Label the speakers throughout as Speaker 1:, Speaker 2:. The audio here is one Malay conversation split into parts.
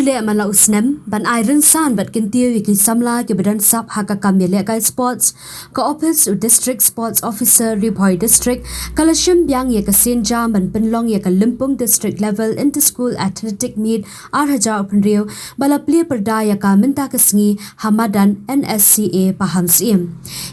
Speaker 1: khlieh mala usnem ban iron san bat kintiu ki samla ki badan sap haka kamyele kai sports ka office district sports officer Ri-Bhoi district kalashim byang ye ka sinja ban penlong ye ka limpung district level inter school athletic meet 8000 open riew bala play perda ya ka minta ka sngi hamadan NSCA pahamsim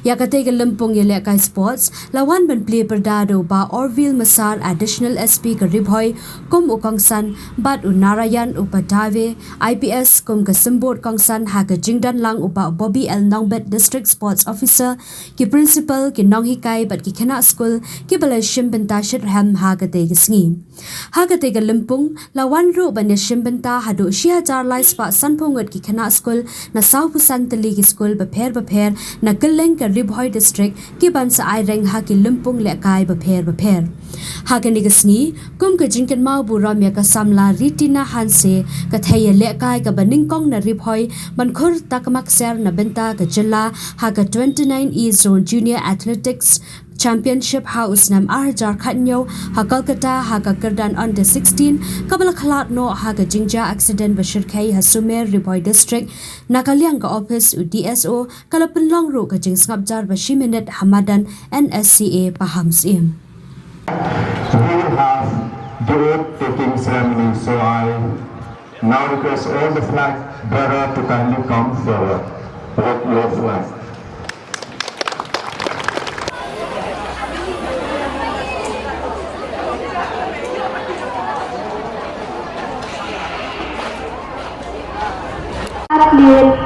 Speaker 1: ya ka te ka limpung ye le kai sports lawan ban play perda do ba orville masar additional SP ka Ri-Bhoi kum ukongsan bat unarayan upadave IPS kum ka simbot kongsan ha ka jingdan lang upa Bobby L Nongbet district sports officer ki principal ki nonghikai bat ki khana school ki bala shimbenta shit ham ha ka te sngi ha ka te ka limpung lawan ru ban shimbenta hadu 6000 lai spa sanphongot ki khana school na south pusan tali ki school ba pher na keleng ka Ri-Bhoi district ki ban sa ai reng ha ki limpung le kai ba pher ha ka ni ka sngi kum ka kynmaw buram ya ka samla Ritina hanse ka thaya le kai ka baning kong na Ri-Bhoi ban khur takmak ser na benta ka jilla ha ka 29 E zone junior athletics championship house nam arjar khatnyo ha Kolkata ha ka kardan under 16 kabala khalat no ha ka jingja accident bashir khai ha sumer Ri-Bhoi district nakaliang ka office DSO kalapin long ro ka jing sngap jar bashi minit hamadan NSCA pahamsim.
Speaker 2: We will have the oath taking ceremony, so I now request all the flag bearer to kindly come forward with your flag.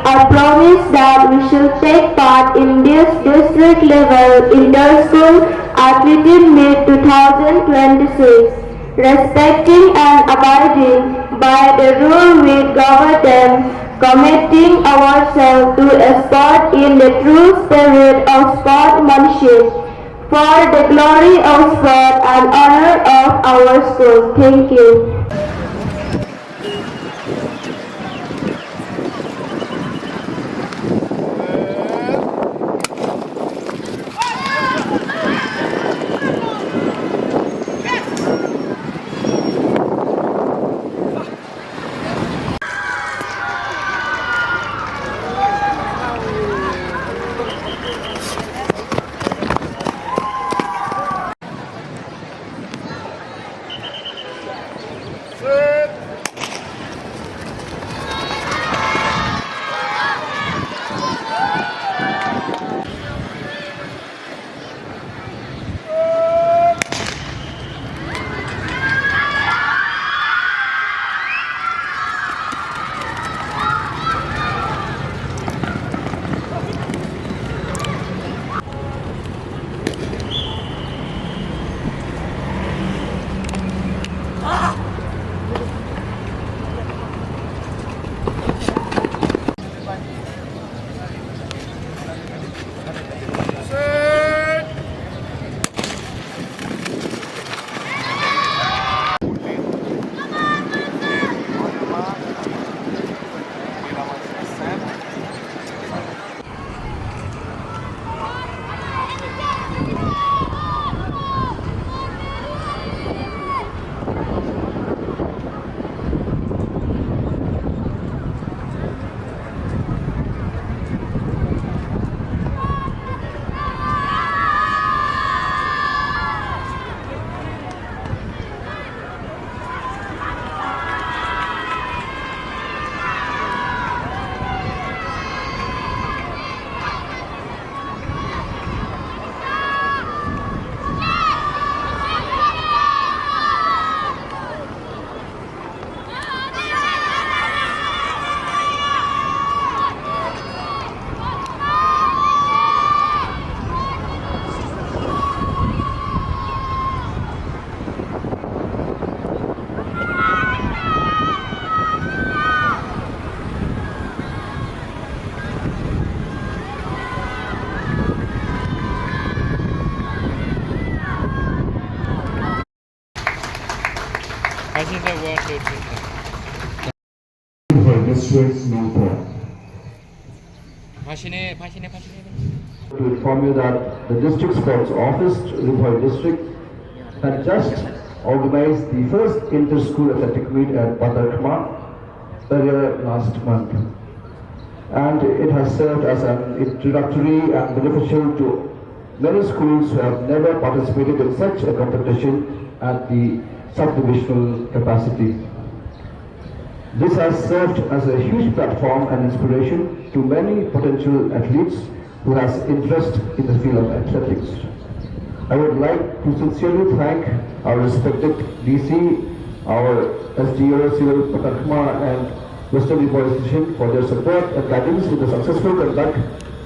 Speaker 3: I promise that we shall take part in this district level inter-school athletic meet 2026, respecting and abiding by the rule we govern them, committing ourselves to a sport in the true spirit of sportsmanship, for the glory of sport and honor of our school. Thank you.
Speaker 2: To inform you that the district sports office, Ri-Bhoi district, had just organized the first inter-school athletic meet at Paidbah earlier last month. And it has served as an introductory and beneficial to many schools who have never participated in such a competition at the sub-divisional capacity. This has served as a huge platform and inspiration to many potential athletes who has interest in the field of athletics. I would like to sincerely thank our respected DC, our SDO, Civil Patakma and Western Ri-Bhoi Institution for their support and guidance in the successful conduct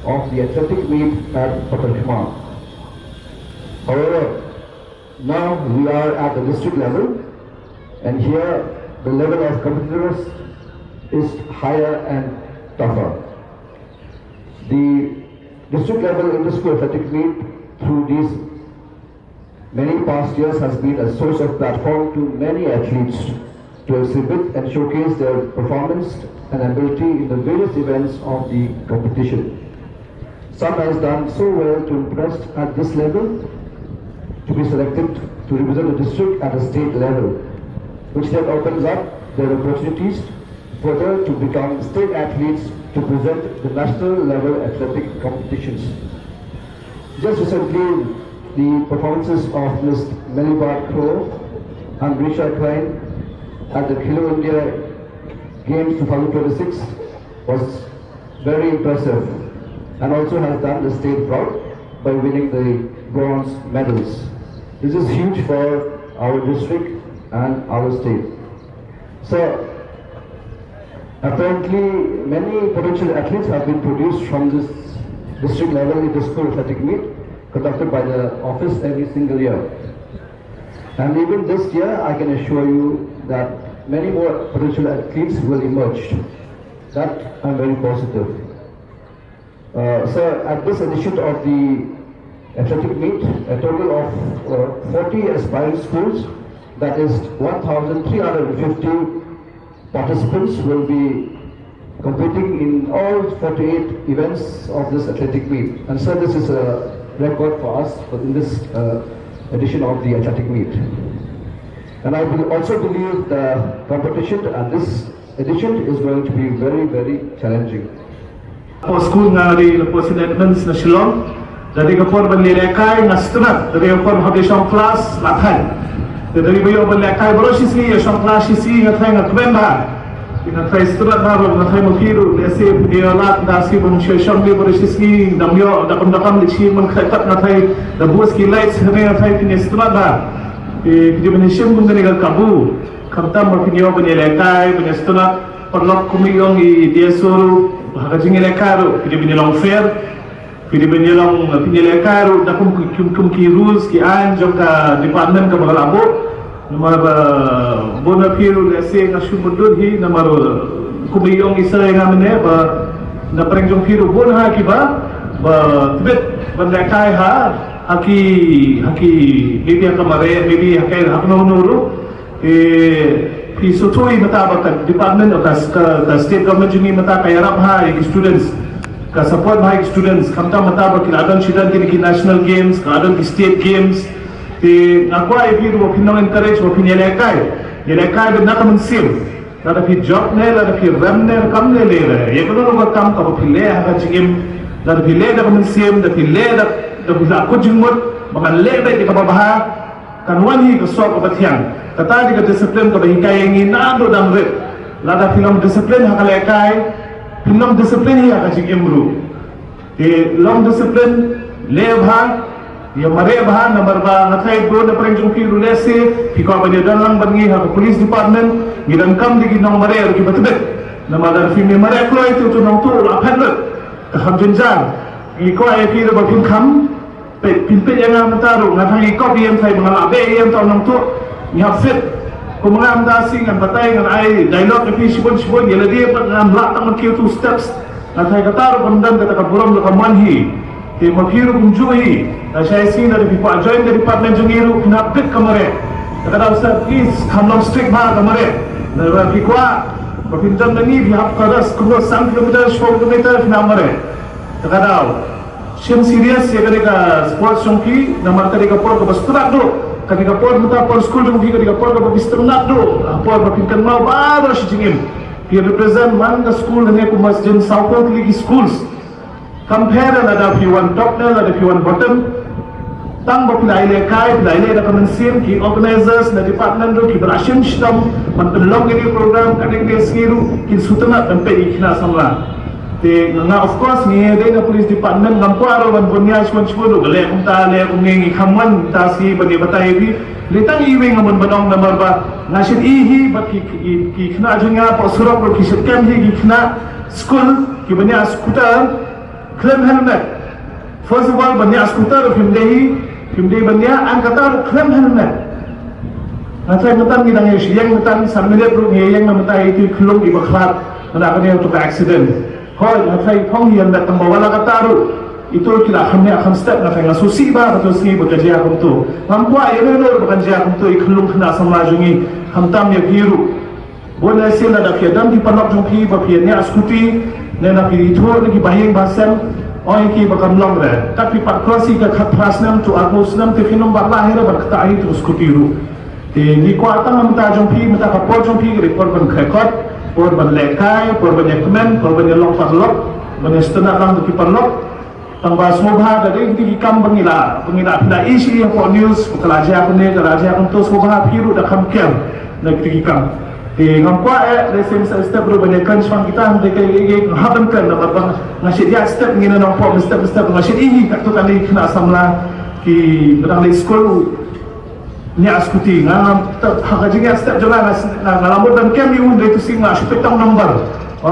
Speaker 2: of the athletic meet at Patakma. However, now we are at the district level, and here the level of competitors is higher and tougher. The district level inter-school athletic meet through these many past years has been a source of platform to many athletes to exhibit and showcase their performance and ability in the various events of the competition. Some has done so well to impress at this level to be selected to represent the district at a state level, which then opens up their opportunities further to become state athletes to present the national level athletic competitions. Just recently, the performances of Ms. Melibart Crow and Risha Klein at the Khlieh India Games 2026 was very impressive and also has done the state proud by winning the bronze medals. This is huge for our district and our state. So, apparently many potential athletes have been produced from this district level inter-school athletic meet conducted by the office every single year. And even this year, I can assure you that many more potential athletes will emerge. That I'm very positive. So at this edition of the athletic meet, a total of 40 aspiring schools, that is 1,350 participants will be competing in all 48 events of this athletic meet. And so this is a record for us in this edition of the athletic meet. And I will also believe the competition at this edition is going to be very, very challenging.
Speaker 4: Po school nga di Leposin Edmonds na Shillong, dari kapor banlilekay na stunat, dari kapor habis ang kelas latan. Dari bayo banlilekay baru sisi yang kelas sisi ngatai ngatbenda. Ngatai stunat baru ngatai mukiru, lesi dia lat dasi bangsa yang dia baru sisi damyo dakam lici mengkaitat ngatai dabus kilai sebenarnya ngatai kini stunat dah. Di Indonesia pun dengan kabu, kamtam berpinjau banlilekay banyak perlok kumiyong di DSO bahagajing ilekaro pidi binilong fair pidi binilong pinilekaro dakum ki rules ki an jong ka department ka bagalabo nomor bona piru lese na shumudud hi nomor kumiyong isa nga mene ba na prengjong piru bona ki ba tibet bandakai ha haki bibi kamare bibi hakai hakno nuru Pisutui mata bakat department of the state government juni mata kayarap hai students ka support hai students kamta mata bakil adan shidan ki national games ka adan ki state games te akwa e biru opinion encourage opinion lekai na kam sim na da fi job ne la da fi ram ne kam ne le re ye kono no kam ka opile ha jigim da fi le da kam sim da fi le da buza ko jingmot bagan le be ka babaha kanwani ka so ka bathiang kata di disiplin ko bahikai yang inado dam rep lada film disiplin hakalekai film disiplin hi akajing imru e long disiplin lebha ya marebha number ba ngatai go na pareng jungki rulese piko ba dia dalang bangi ha police department gidan kam digi nong mare ki batbet nama dar film mare ko itu tu nong tu la phanlet ham jinjang iko ai pi ba pin kham pe pin pe yang mataru ngatai ko bi em thai bangala be em taw nong tu nyafit kumangam dasing ang batay ng ay dialogue na shibon yala dia pat ng latang ng two steps at ay kataro pandan katakaburam na kamanhi te maghiru kumjuhi na siya isin na ripipa join the department yung hiru kinapit kamare nakadaw sa please kamlong strict ba kamare na ripikwa mapindan na ni bihap karas kumos 1 kilometers 4 kilometers namare nakadaw siyang serious ya ka sports yung ki na marka di ka por kabasturak do kanika por mata por school jung giga diga por ba bistrunat do por ba kynmaw baru si jingim He represent man the school and he masjid Southport League schools. Compare another if you want top level if you want bottom. Tang ba pilai le kai pilai le da kaman sim ki organizers na department ro ki berashim stam man belong ini program kadang dia skiru ki sutana tempe ikna samla. Te nga of course ni de na police department ngam ko aro ban bunya skon skolo gale umta le ungengi khamwan ta si bani batai bi litang iwe ngamon banong number ba nasid ihi bat ki khna junga po surok ro ki sekem hi ki khna school ki banya scooter claim helmet. First of all banya scooter Kimdei banya an kata claim helmet. Nanti mutan kita ngai siang mutan sambil perlu ngai yang mutan itu kelung di baklat mana kena untuk accident. Hoi nanti thong yang datang bawa la kata itu kita akan step nanti ngasusi ba atau si bekerja aku tu. Mampu ayam itu bekerja aku tu kelung kena sama jungi hamtam ya biru. Boleh sih ada kiadam di panok jungki bapiannya askuti nena kiri itu lagi bahing basem. Orang ki bakal long re, tapi pak krosi ke khatras nam tu agus nam te finom baklah hera berkata itu skutiru. Te ni ko atang amta jompi mata kapor jompi report ban khekot, por ban lekai, por ban yakmen, por ban long parlok, ban stena lang tu ki parlok. Tangba smobha da de ki kam bangila pila isi for news kalaja aku ne kalaja aku tu smobha piru da kam kem na ki kam. Thì ngam qua để xem step rồi bên kênh fan kita cái happen kan na bang ngasih dia step ngina nang form step ngasih ini tak tu kali kena samla ki berang di school ni askuti ngam hakajinya step jalan ngalamut dan kem yun itu singa sepetang number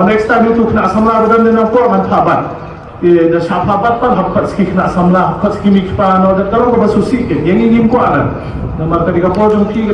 Speaker 4: next time itu kena samla berang di nang form anthabat da syafabat pan hakat ski kena samla hakat ski mikpa no da kalau ko basusi ke yang ingin ko ana na marka di kapojong ki